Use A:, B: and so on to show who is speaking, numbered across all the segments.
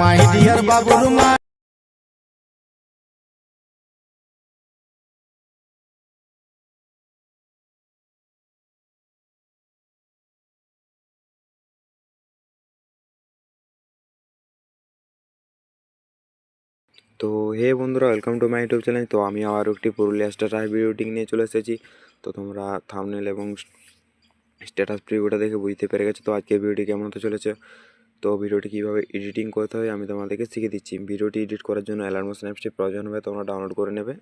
A: My dear বাবুর মা।
B: তো হে বন্ধুরা, welcome to my YouTube channel. তো আমি আবার একটি পুরুলিয়া স্ট্যাটাস ভিডিওটি নিয়ে চলে এসেছি। তো তোমরা থাম্বনেল এবং স্ট্যাটাস প্রিভিউটা দেখে বুঝতে পেরে গেছো তো আজকে ভিডিওটি কেমন হতে চলেছে। তো ভিডিওটি কীভাবে এডিটিং করতে হয় আমি তোমাদেরকে শিখে দিচ্ছি। ভিডিওটি এডিট করার জন্য অ্যালার্মোশন অ্যাপসটি প্রয়োজন হবে, তোমরা ডাউনলোড করে নেবে।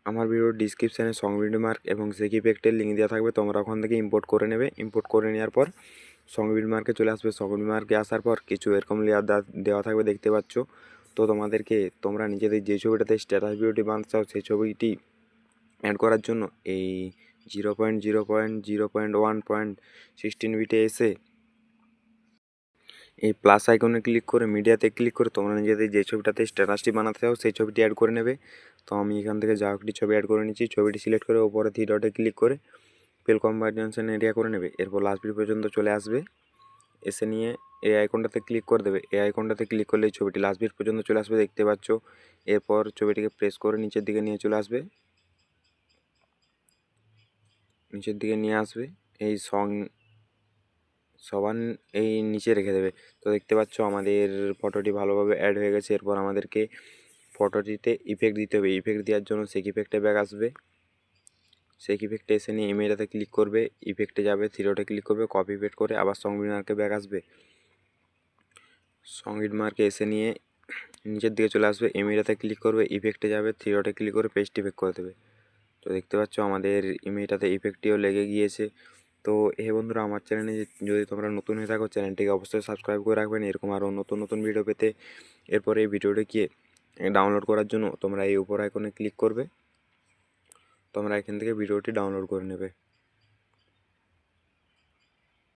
B: আমার ভিডিওর ডিসক্রিপশানে সং ভিডিও মার্ক এবং সেক ইফেক্টের লিঙ্ক দেওয়া থাকবে, তোমরা ওখান থেকে ইম্পোর্ট করে নেবে। ইম্পোর্ট করে নেওয়ার পর সং ভিডিও মার্কে চলে আসবে। সং ভিডিও মার্কে আসার পর কিছু এরকম লেয়ার দেওয়া থাকবে, দেখতে পাচ্ছ। তো তোমরা নিজেদের যে ছবিটাতে স্ট্যাটাস ভিডিওটি বানাতে চাও সেই ছবিটি অ্যাড করার জন্য এই 0.0.0.1.16 বিটে এসে এই প্লাস আইকনে ক্লিক করে মিডিয়াতে ক্লিক করে তোমরা নিজেদের যে ছবিটাতে স্ট্যাটাসটি বানাতে চাও সেই ছবিটি অ্যাড করে নেবে। তো আমি এখান থেকে যা একটি ছবি অ্যাড করে নিচ্ছি। ছবিটি সিলেক্ট করে ওপরে থ্রি ডটে ক্লিক করে পেল কম্বাইনেশন এরিয়া করে নেবে। এরপর লাস্ট ভিউ পর্যন্ত চলে আসবে, এসে নিয়ে এই আইকনটাতে ক্লিক করে দেবে। এই আইকনটাতে ক্লিক করলে এই ছবিটি লাস্ট ভিউ পর্যন্ত চলে আসবে, দেখতে পাচ্ছ। এরপর ছবিটিকে প্রেস করে নিচের দিকে নিয়ে চলে আসবে, নিচের দিকে নিয়ে আসবে। এই সবার এই নিচে রেখে দেবে। তো দেখতে পাচ্ছ আমাদের ফটোটি ভালোভাবে অ্যাড হয়ে গেছে। এরপর আমাদেরকে ফটোটিতে ইফেক্ট দিতে হবে। ইফেক্ট দেওয়ার জন্য সেক ইফেক্টে ব্যাক আসবে। সেক ইফেক্টে এসে নিয়ে ইমেজটাতে ক্লিক করবে, ইফেক্টে যাবে, থ্রিডটে ক্লিক করবে, কপি পেস্ট করে আবার সংবিট মার্কে ব্যাক আসবে। সংবিট মার্কে এসে নিয়ে নিচের দিকে চলে আসবে, ইমেজটাতে ক্লিক করবে, ইফেক্টে যাবে, থ্রিডটে ক্লিক করে পেস্ট ইফেক্ট করে দেবে। তো দেখতে পাচ্ছ আমাদের ইমেজটাতে ইফেক্টটিও লেগে গিয়েছে। তো হে বন্ধুরা, আমার চ্যানেলে যদি তোমরা নতুন হয়ে থাকো চ্যানেলটিকে অবশ্যই সাবস্ক্রাইব করে রাখবেন এরকম আরও নতুন নতুন ভিডিও পেতে। এরপরে এই ভিডিওটিকে ডাউনলোড করার জন্য তোমরা এই উপর আইকনে ক্লিক করবে, তোমরা এখান থেকে ভিডিওটি ডাউনলোড করে নেবে।